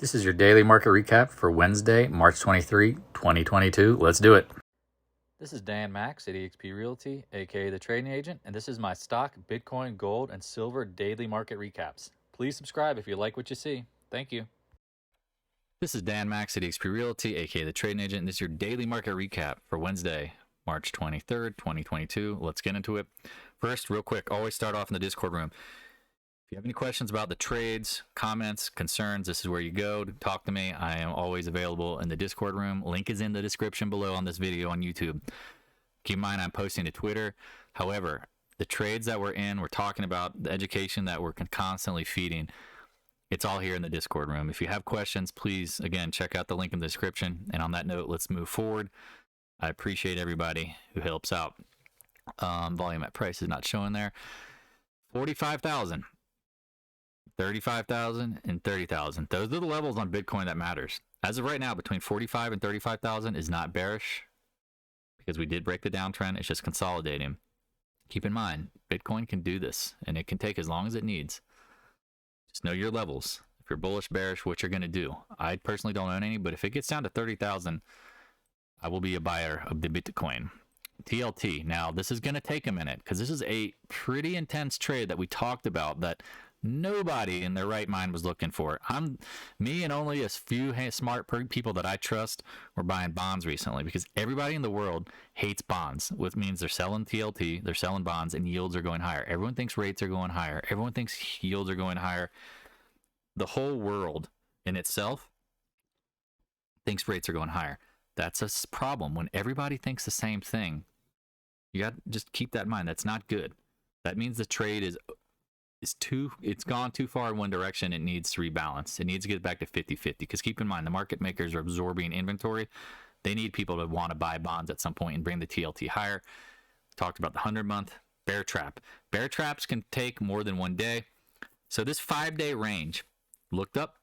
This is your daily market recap for Wednesday, March 23, 2022. Let's do it. This is Dan Max at EXP Realty, aka the Trading Agent, and this is my stock, Bitcoin, gold, and silver daily market recaps. Please subscribe if you like what you see. Thank you. This is Dan Max at EXP Realty, aka the Trading Agent, and this is your daily market recap for Wednesday, March 23rd, 2022. Let's get into it. First, real quick, always start off in the Discord room. If you have any questions about the trades, comments, concerns, this is where you go to talk to me. I am always available in the Discord room. Link is in the description below on this video on YouTube. Keep in mind, I'm posting to Twitter. However, the trades that we're in, we're talking about the education that we're constantly feeding. It's all here in the Discord room. If you have questions, please, again, check out the link in the description. And on that note, let's move forward. I appreciate everybody who helps out. Volume at price is not showing there. 45,000. 35,000 and 30,000. Those are the levels on Bitcoin that matters. As of right now, between 45 and 35,000 is not bearish because we did break the downtrend. It's just consolidating. Keep in mind, Bitcoin can do this and it can take as long as it needs. Just know your levels. If you're bullish, bearish, what you're going to do. I personally don't own any, but if it gets down to 30,000, I will be a buyer of the Bitcoin. TLT. Now, this is going to take a minute because this is a pretty intense trade that we talked about that nobody in their right mind was looking for. Me and only a few smart people that I trust were buying bonds recently because everybody in the world hates bonds, which means they're selling TLT, they're selling bonds, and yields are going higher. Everyone thinks rates are going higher. Everyone thinks yields are going higher. The whole world in itself thinks rates are going higher. That's a problem. When everybody thinks the same thing, you got to just keep that in mind. That's not good. That means the trade it's gone too far in one direction. It needs to rebalance. It needs to get back to 50-50 because keep in mind, the market makers are absorbing inventory. They need people to want to buy bonds at some point and bring the TLT higher. Talked about the 100-month bear trap. Bear traps can take more than one day. So this 5-day range, looked up,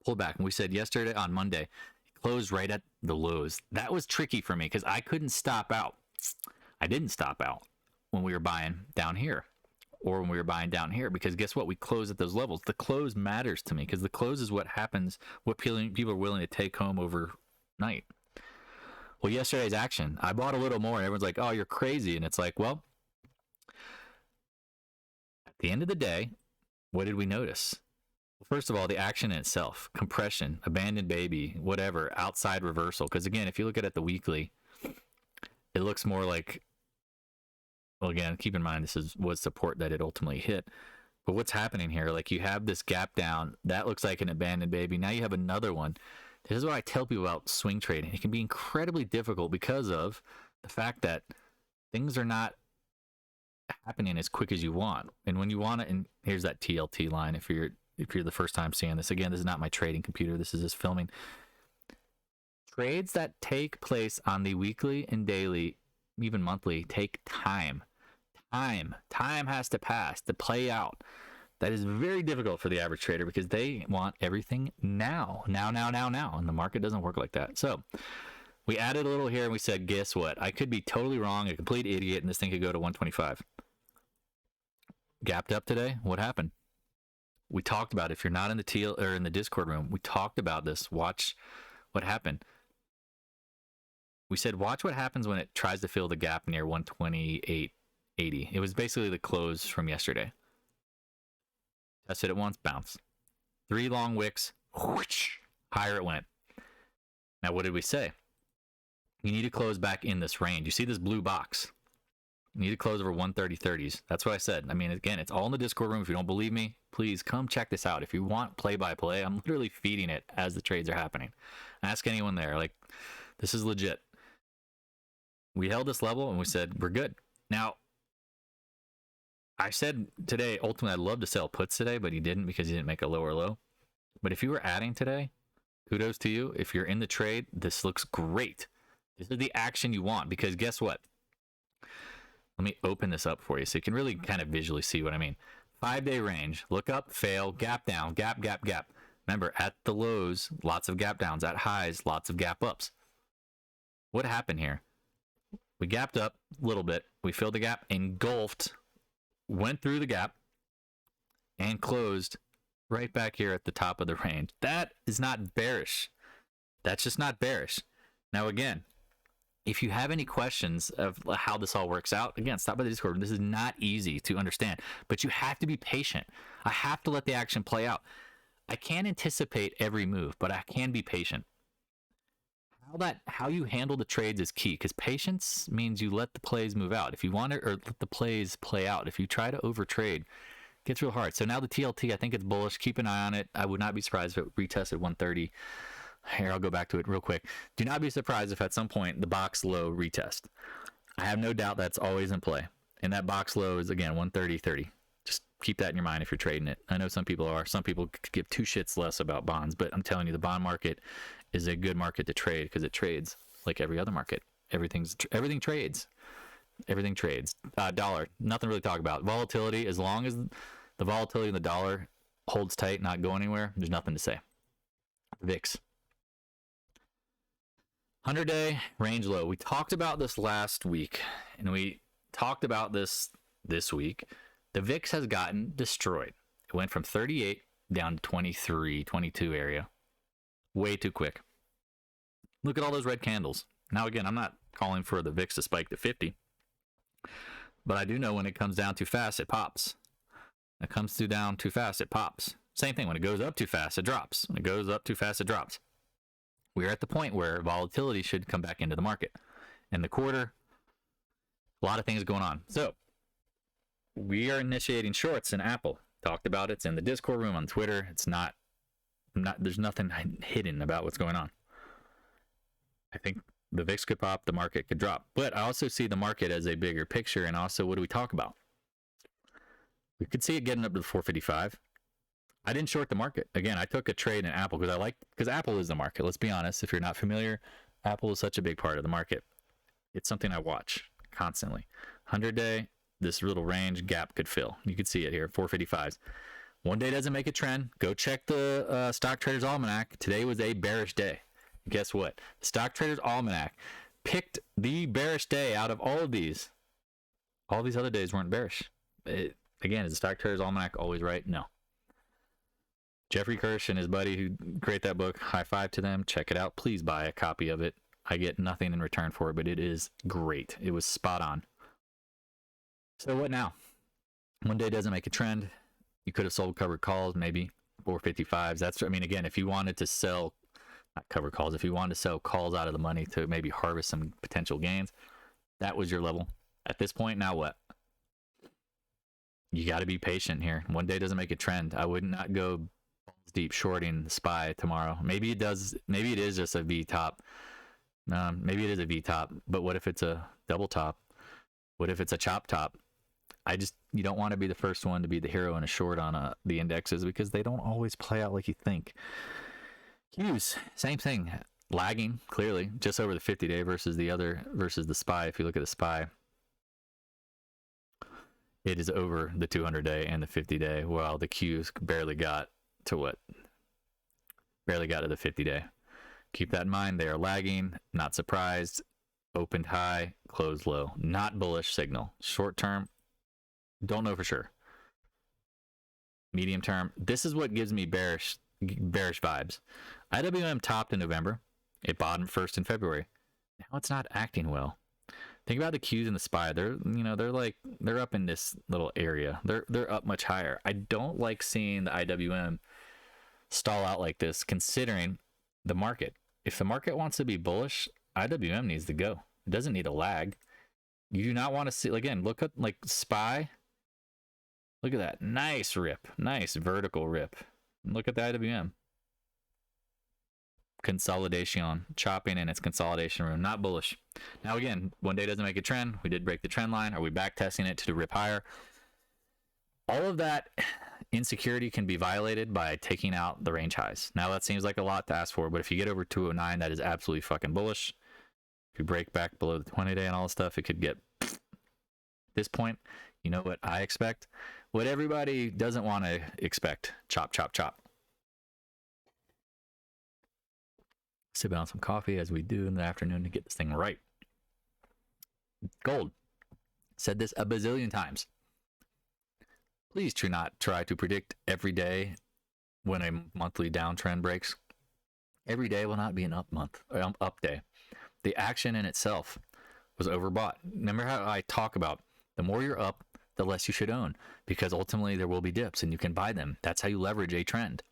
pulled back. And we said yesterday on Monday, it closed right at the lows. That was tricky for me because I couldn't stop out. I didn't stop out when we were buying down here. Or when we were buying down here, because guess what? We close at those levels. The close matters to me because the close is what happens, what people are willing to take home overnight. Well, yesterday's action, I bought a little more and everyone's like, oh, you're crazy. And it's like, well, at the end of the day, what did we notice? Well, first of all, the action in itself, compression, abandoned baby, whatever, outside reversal. Because again, if you look at it the weekly, it looks more like, well, again, keep in mind, this was support that it ultimately hit. But what's happening here? Like you have this gap down. That looks like an abandoned baby. Now you have another one. This is what I tell people about swing trading. It can be incredibly difficult because of the fact that things are not happening as quick as you want. And when you want it, and here's that TLT line. If you're the first time seeing this, again, this is not my trading computer. This is just filming. Trades that take place on the weekly and daily, even monthly, take time. Time has to pass to play out. That is very difficult for the average trader because they want everything now. And the market doesn't work like that. So we added a little here and we said, guess what? I could be totally wrong, a complete idiot, and this thing could go to 125. Gapped up today. What happened? We talked about it. If you're not in the in the Discord room, we talked about this. Watch what happened. We said, watch what happens when it tries to fill the gap near 128.80. It was basically the close from yesterday. Tested it once, bounce. 3 long wicks, whoosh, higher it went. Now, what did we say? You need to close back in this range. You see this blue box. You need to close over 130.30s. That's what I said. I mean, again, it's all in the Discord room. If you don't believe me, please come check this out. If you want play-by-play, I'm literally feeding it as the trades are happening. Ask anyone there. Like, this is legit. We held this level and we said, we're good. Now, I said today, ultimately, I'd love to sell puts today, but he didn't because he didn't make a lower low. But if you were adding today, kudos to you. If you're in the trade, this looks great. This is the action you want because guess what? Let me open this up for you so you can really kind of visually see what I mean. 5-day range, look up, fail, gap down, gap. Remember, at the lows, lots of gap downs. At highs, lots of gap ups. What happened here? We gapped up a little bit. We filled the gap, engulfed, went through the gap, and closed right back here at the top of the range. That is not bearish. That's just not bearish. Now, again, if you have any questions of how this all works out, again, stop by the Discord. This is not easy to understand, but you have to be patient. I have to let the action play out. I can't anticipate every move, but I can be patient. How you handle the trades is key, because patience means you let the plays move out. If you want to, or let the plays play out. If you try to overtrade, it gets real hard. So now the TLT, I think it's bullish. Keep an eye on it. I would not be surprised if it retested 130. Here, I'll go back to it real quick. Do not be surprised if at some point the box low retest. I have no doubt that's always in play. And that box low is, again, 130.30. Just keep that in your mind if you're trading it. I know some people are. Some people give two shits less about bonds, but I'm telling you, the bond market is a good market to trade because it trades like every other market. Everything trades. Everything trades. Dollar, nothing really to talk about. Volatility, as long as the volatility in the dollar holds tight, not go anywhere, there's nothing to say. VIX. 100-day range low. We talked about this last week, and we talked about this week. The VIX has gotten destroyed. It went from 38 down to 23, 22 area. Way too quick. Look at all those red candles. Now, again, I'm not calling for the VIX to spike to 50, but I do know when it comes down too fast, it pops. When it comes down too fast, it pops. Same thing. When it goes up too fast, it drops. When it goes up too fast, it drops. We're at the point where volatility should come back into the market. In the quarter, a lot of things going on. So we are initiating shorts in Apple. Talked about it. It's in the Discord room on Twitter. It's not there's nothing hidden about what's going on. I think the VIX could pop, the market could drop. But I also see the market as a bigger picture. And also, what do we talk about? We could see it getting up to the 455. I didn't short the market. Again, I took a trade in Apple because Apple is the market. Let's be honest. If you're not familiar, Apple is such a big part of the market. It's something I watch constantly. 100-day, this little range gap could fill. You can see it here, 455s. One day doesn't make a trend. Go check the Stock Traders Almanac. Today was a bearish day. Guess what? The Stock Traders Almanac picked the bearish day out of all of these. All these other days weren't bearish. Again, is the Stock Traders Almanac always right? No. Jeffrey Kirsch and his buddy who create that book, high five to them. Check it out. Please buy a copy of it. I get nothing in return for it, but it is great. It was spot on. So what now? One day doesn't make a trend. You could have sold covered calls, maybe 455s. Again, if you wanted to sell, not covered calls, if you wanted to sell calls out of the money to maybe harvest some potential gains, that was your level. At this point, now what? You got to be patient here. One day doesn't make a trend. I would not go deep shorting the SPY tomorrow. Maybe it does. Maybe it is just a V top. Maybe it is a V top. But what if it's a double top? What if it's a chop top? You don't want to be the first one to be the hero in a short on the indexes because they don't always play out like you think. Qs, same thing. Lagging clearly just over the 50-day versus the SPY. If you look at the SPY, it is over the 200-day and the 50-day. While the Qs barely got to what? Barely got to the 50-day. Keep that in mind. They are lagging. Not surprised. Opened high, closed low. Not bullish signal. Short term, don't know for sure. Medium term, this is what gives me bearish vibes. IWM topped in November. It bottomed first in February. Now it's not acting well. Think about the Qs and the SPY. They're up in this little area. They're up much higher. I don't like seeing the IWM stall out like this, considering the market. If the market wants to be bullish, IWM needs to go. It doesn't need a lag. You do not want to see, again, look at like SPY. Look at that. Nice rip. Nice vertical rip. Look at the IWM. Consolidation, chopping in its consolidation room. Not bullish. Now, again, one day doesn't make a trend. We did break the trend line. Are we back testing it to rip higher? All of that insecurity can be violated by taking out the range highs. Now, that seems like a lot to ask for, but if you get over 209, that is absolutely fucking bullish. If you break back below the 20-day and all this stuff, it could get... At this point, you know what I expect? What everybody doesn't want to expect. Chop, chop, chop. Sip on some coffee as we do in the afternoon to get this thing right. Gold. Said this a bazillion times. Please do not try to predict every day when a monthly downtrend breaks. Every day will not be an up month or up day. The action in itself was overbought. Remember how I talk about the more you're up, the less you should own, because ultimately there will be dips and you can buy them. That's how you leverage a trend.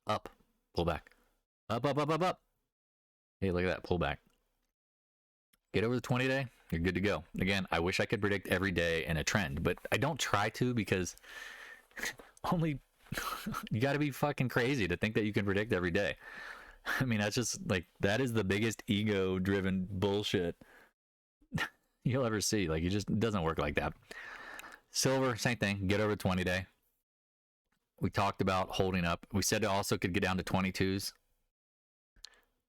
Up, pull back. Up, up, up, up, up. Hey, look at that pullback. Get over the 20-day, you're good to go. Again, I wish I could predict every day in a trend, but I don't try to, because only you got to be fucking crazy to think that you can predict every day. I mean, that's just like, that is the biggest ego-driven bullshit you'll ever see. Like, it doesn't work like that. Silver, same thing. Get over 20-day. We talked about holding up. We said it also could get down to 22s.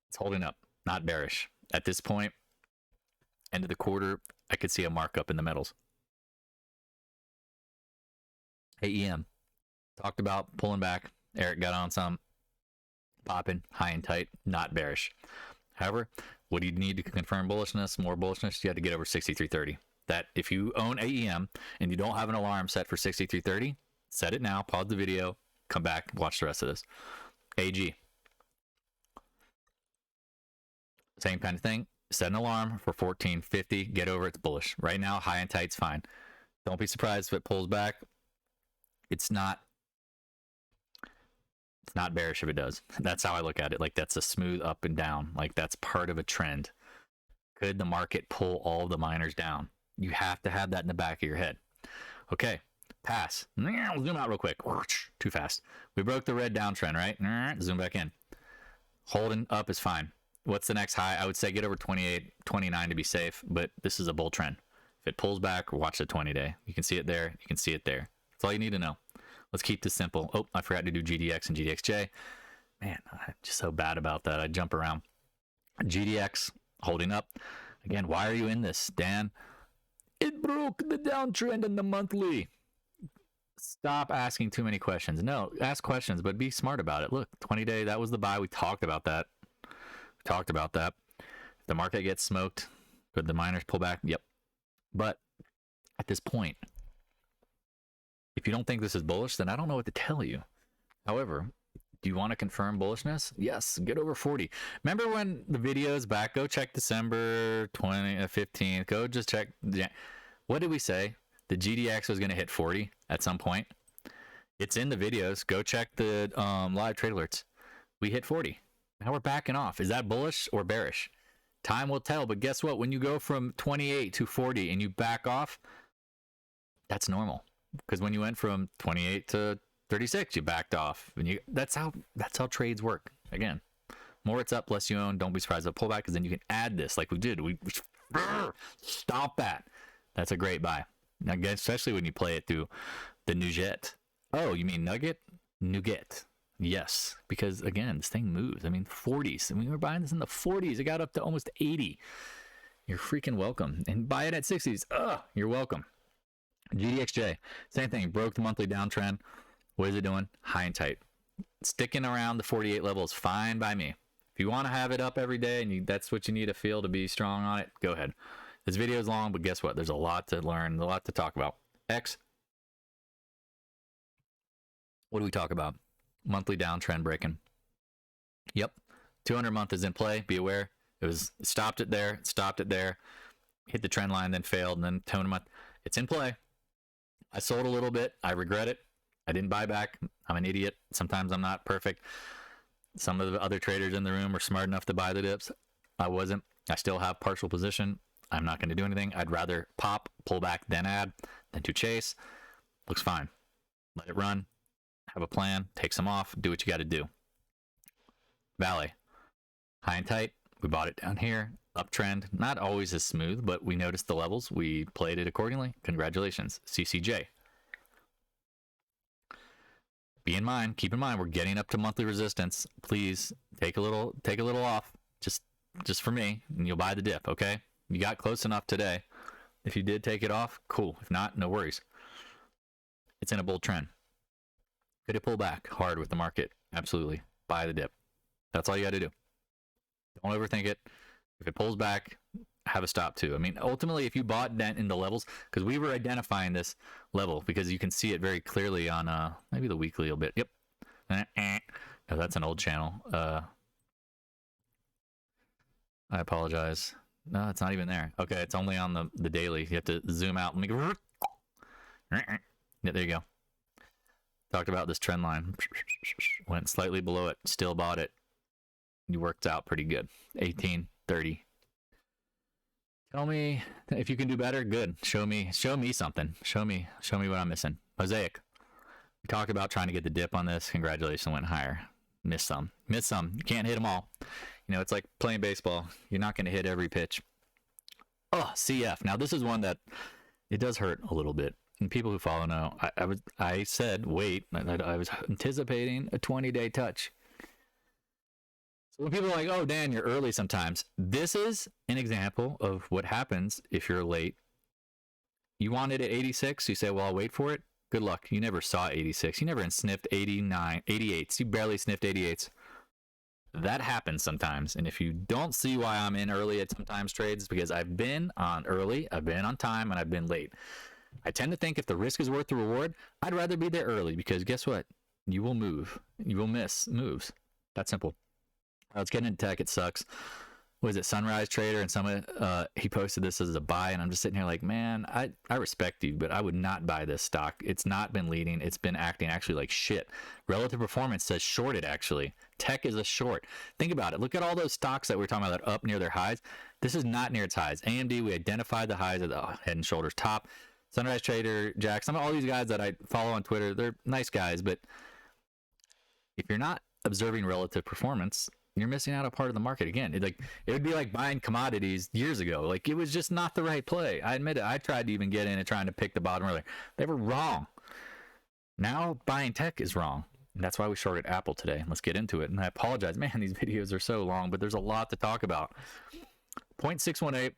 It's holding up, not bearish. At this point, end of the quarter, I could see a markup in the metals. AEM, talked about pulling back. Eric got on some. Popping, high and tight, not bearish. However, what do you need to confirm bullishness? More bullishness, you have to get over 63.30. That if you own AEM and you don't have an alarm set for 63.30, set it now, pause the video, come back, watch the rest of this. AG. Same kind of thing. Set an alarm for 14.50, get over, it's bullish. Right now, high and tight's fine. Don't be surprised if it pulls back. It's not bearish if it does. That's how I look at it. Like, that's a smooth up and down. Like, that's part of a trend. Could the market pull all the miners down? You have to have that in the back of your head. Okay, PAAS. Zoom out real quick. Too fast. We broke the red downtrend, right? Zoom back in. Holding up is fine. What's the next high? I would say get over 28, 29 to be safe, but this is a bull trend. If it pulls back, watch the 20-day. You can see it there. You can see it there. That's all you need to know. Let's keep this simple. Oh, I forgot to do GDX and GDXJ. Man, I'm just so bad about that. I jump around. GDX holding up. Again, why are you in this, Dan? It broke the downtrend in the monthly. Stop asking too many questions. No, ask questions, but be smart about it. Look, 20-day, that was the buy. We talked about that. If the market gets smoked, could the miners pull back? Yep. But at this point, if you don't think this is bullish, then I don't know what to tell you. However, do you want to confirm bullishness? Yes, get over 40. Remember when the videos back, go check December 15th, go just check. What did we say? The GDX was going to hit 40 at some point. It's in the videos. Go check the live trade alerts. We hit 40. Now we're backing off. Is that bullish or bearish? Time will tell, but guess what? When you go from 28 to 40 and you back off, that's normal. Because when you went from 28 to 36, you backed off. And that's how trades work. Again, more it's up, less you own. Don't be surprised if it pull back, because then you can add this like we did. We stop that. That's a great buy. Now, especially when you play it through the Nugget. Oh, you mean Nugget? Nugget. Yes, because again, this thing moves. I mean, 40s. I mean, we were buying this in the 40s. It got up to almost 80. You're freaking welcome. And buy it at 60s. You're welcome. GDXJ, same thing. Broke the monthly downtrend. What is it doing? High and tight. Sticking around the 48 level is fine by me. If you want to have it up every day and that's what you need to feel to be strong on it, go ahead. This video is long, but guess what? There's a lot to learn, a lot to talk about. X. What do we talk about? Monthly downtrend breaking. Yep. 200 month is in play. Be aware. Stopped it there, hit the trend line, then failed, and then 200 month. It's in play. I sold a little bit. I regret it. I didn't buy back. I'm an idiot. Sometimes I'm not perfect. Some of the other traders in the room are smart enough to buy the dips. I wasn't. I still have partial position. I'm not going to do anything. I'd rather pop, pull back, then add, than to chase. Looks fine. Let it run. Have a plan. Take some off. Do what you got to do. VALE. High and tight. We bought it down here. Uptrend. Not always as smooth, but we noticed the levels. We played it accordingly. Congratulations. CCJ. Keep in mind, we're getting up to monthly resistance. Please take a little off. Just for me, and you'll buy the dip, okay? You got close enough today. If you did take it off, cool. If not, no worries. It's in a bull trend. Could it pull back hard with the market? Absolutely. Buy the dip. That's all you got to do. Don't overthink it. If it pulls back, have a stop too. I mean, ultimately, if you bought that in the levels, because we were identifying this level, because you can see it very clearly on maybe the weekly a bit. Yep. No, that's an old channel. I apologize. No, it's not even there. Okay, it's only on the daily. You have to zoom out. Let me go. Yeah, there you go. Talked about this trend line. Went slightly below it. Still bought it. You worked out pretty good. 18, 30. Tell me if you can do better. Good. Show me something. Show me what I'm missing. Mosaic. We talked about trying to get the dip on this. Congratulations, went higher. Missed some. You can't hit them all. You know, it's like playing baseball. You're not going to hit every pitch. Oh, CF. Now, this is one that it does hurt a little bit. And people who follow know, I said, wait, I was anticipating a 20-day touch. So when people are like, oh, Dan, you're early sometimes. This is an example of what happens if you're late. You wanted it at 86. You say, well, I'll wait for it. Good luck. You never saw 86. You never sniffed 89, 88s. You barely sniffed 88s. That happens sometimes. And if you don't see why I'm in early at sometimes trades, it's because I've been on early, I've been on time, and I've been late. I tend to think if the risk is worth the reward, I'd rather be there early because guess what? You will move. You will miss moves. That simple. Let's get into tech. It sucks. Was it Sunrise Trader? And someone he posted this as a buy, and I'm just sitting here like, man, I respect you, but I would not buy this stock. It's not been leading. It's been acting actually like shit. Relative performance says shorted actually. Tech is a short. Think about it. Look at all those stocks that we're talking about that are up near their highs. This is not near its highs. AMD, we identified the highs at the head and shoulders top. Sunrise Trader, Jack, some of all these guys that I follow on Twitter, they're nice guys, but if you're not observing relative performance, you're missing out a part of the market. Again, it would be like buying commodities years ago. Like, it was just not the right play. I admit it. I tried to even get in and trying to pick the bottom earlier. They were wrong. Now buying tech is wrong. And that's why we shorted Apple today. Let's get into it. And I apologize. Man, these videos are so long, but there's a lot to talk about. 0.618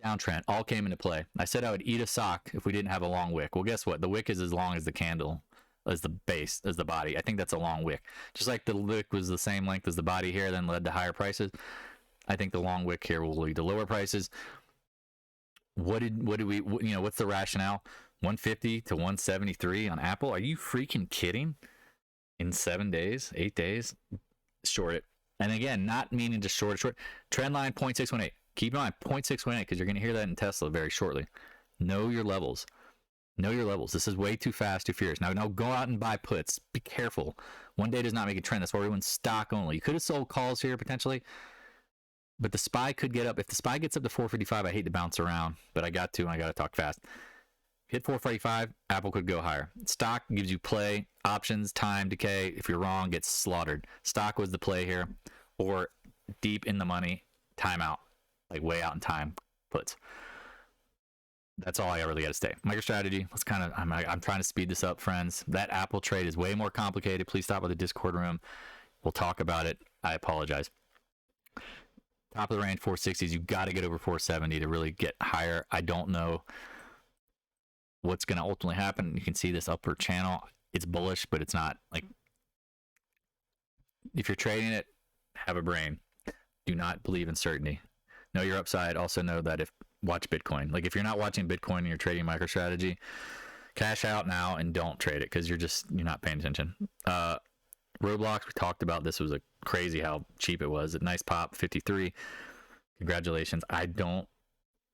downtrend all came into play. I said I would eat a sock if we didn't have a long wick. Well, guess what? The wick is as long as the candle, as the base, as the body. I think that's a long wick. Just like the wick was the same length as the body here, then led to higher prices. I think the long wick here will lead to lower prices. What did we, you know, what's the rationale? 150 to 173 on Apple? Are you freaking kidding? In 7 days, 8 days, short it. And again, not meaning to short. Trend line 0.618. Keep in mind 0.618 because you're going to hear that in Tesla very shortly. Know your levels. Know your levels. This is way too fast, too furious. Now go out and buy puts. Be careful. One day does not make a trend. That's why everyone's stock only. You could have sold calls here potentially, but the SPY could get up. If the SPY gets up to 455, I hate to bounce around, but I got to, and I got to talk fast. Hit 445, Apple could go higher. Stock gives you play, options, time, decay. If you're wrong, gets slaughtered. Stock was the play here, or deep in the money, timeout, like way out in time puts. That's all I really got to say. MicroStrategy, let's kind of, I'm trying to speed this up, friends. That Apple trade is way more complicated. Please stop by the Discord room. We'll talk about it. I apologize. Top of the range, 460s. You got to get over 470 to really get higher. I don't know what's going to ultimately happen. You can see this upper channel. It's bullish, but it's not like, if you're trading it, have a brain. Do not believe in certainty. Know your upside. Also know that watch Bitcoin. Like, if you're not watching Bitcoin and you're trading MicroStrategy, cash out now and don't trade it because you're not paying attention. Roblox, we talked about this. Was crazy how cheap it was. A nice pop, 53. Congratulations. I don't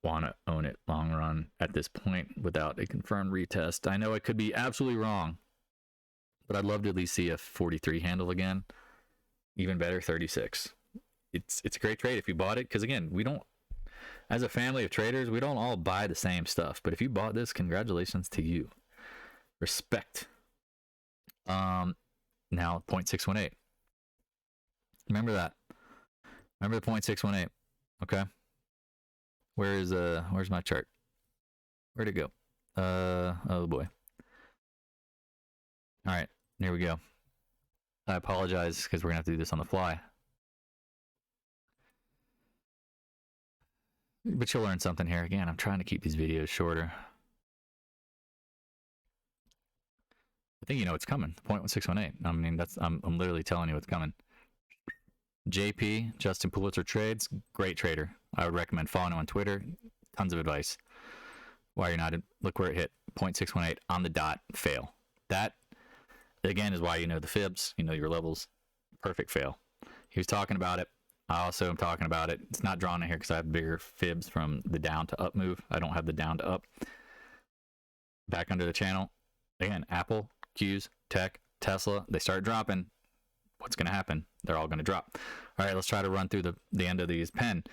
want to own it long run at this point without a confirmed retest. I know it could be absolutely wrong, but I'd love to at least see a 43 handle again. Even better, 36. It's a great trade if you bought it, because again, we don't, as a family of traders, we don't all buy the same stuff. But if you bought this, congratulations to you. Respect. Now 0.618. Remember that. Remember the 0.618. Okay. Where's my chart? Where'd it go? Oh boy. All right, here we go. I apologize because we're gonna have to do this on the fly. But you'll learn something here. Again, I'm trying to keep these videos shorter. I think you know what's coming. 0.618. I mean, I'm literally telling you what's coming. JP, Justin Pulitzer Trades, great trader. I would recommend following him on Twitter. Tons of advice. Why you're not, look where it hit. 0.618 on the dot, fail. That, again, is why you know the fibs, you know your levels. Perfect fail. He was talking about it. I also am talking about it. It's not drawn in here because I have bigger fibs from the down to up move. I don't have the down to up. Back under the channel. Again, Apple, Qs, Tech, Tesla, they start dropping. What's going to happen? They're all going to drop. All right, let's try to run through the end of these. PENN.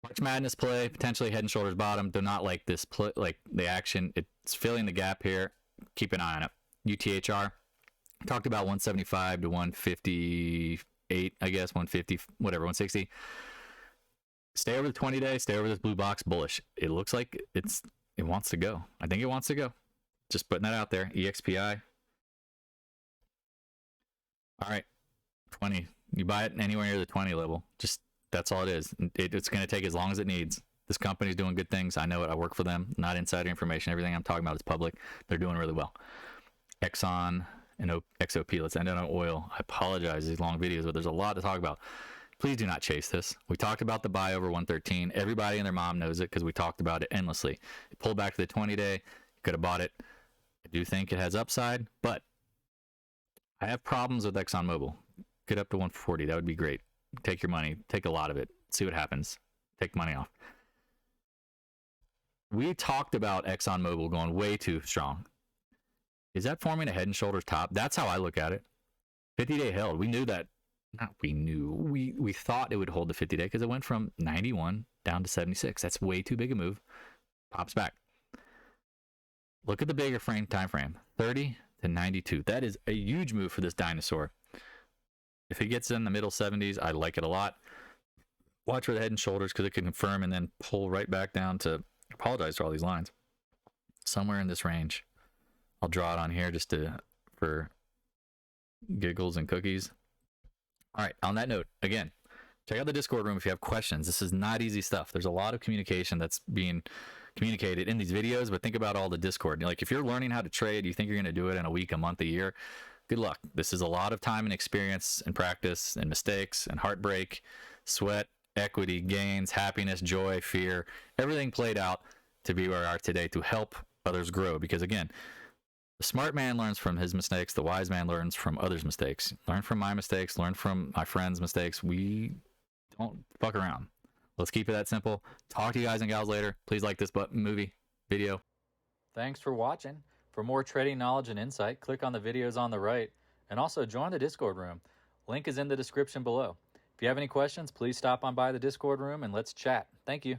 March Madness play, potentially head and shoulders bottom. Do not like this play, like the action. It's filling the gap here. Keep an eye on it. UTHR. Talked about 175 to 158, I guess, 150, whatever, 160. Stay over the 20-day. Stay over this blue box. Bullish. It looks like it wants to go. I think it wants to go. Just putting that out there. EXPI. All right, 20. You buy it anywhere near the 20 level. Just that's all it is. It's going to take as long as it needs. This company's doing good things. I know it. I work for them. Not insider information. Everything I'm talking about is public. They're doing really well. Exxon and XOP. Let's end on oil. I apologize these long videos, but there's a lot to talk about. Please do not chase this. We talked about the buy over 113. Everybody and their mom knows it because we talked about it endlessly. It pulled back to the 20-day. You could have bought it. I do think it has upside, but I have problems with ExxonMobil. Get up to 140. That would be great. Take your money. Take a lot of it. See what happens. Take money off. We talked about ExxonMobil going way too strong. Is that forming a head and shoulders top? That's how I look at it. 50-day held. We knew that. Not we knew. We thought it would hold the 50-day because it went from 91 down to 76. That's way too big a move. Pops back. Look at the bigger time frame. 30 to 92. That is a huge move for this dinosaur. If it gets in the middle 70s, I like it a lot. Watch for the head and shoulders because it can confirm and then pull right back down to, apologize for all these lines, somewhere in this range. I'll draw it on here just for giggles and cookies. All right, on that note, again, check out the Discord room if you have questions. This is not easy stuff. There's a lot of communication that's being communicated in these videos, but think about all the Discord. Like if you're learning how to trade, you think you're going to do it in a week, a month, a year, good luck. This is a lot of time and experience and practice and mistakes and heartbreak, sweat, equity, gains, happiness, joy, fear, everything played out to be where we are today to help others grow. Because again, the smart man learns from his mistakes. The wise man learns from others' mistakes. Learn from my mistakes. Learn from my friends' mistakes. We don't fuck around. Let's keep it that simple. Talk to you guys and gals later. Please like this video. Thanks for watching. For more trading knowledge and insight, click on the videos on the right. And also join the Discord room. Link is in the description below. If you have any questions, please stop on by the Discord room and let's chat. Thank you.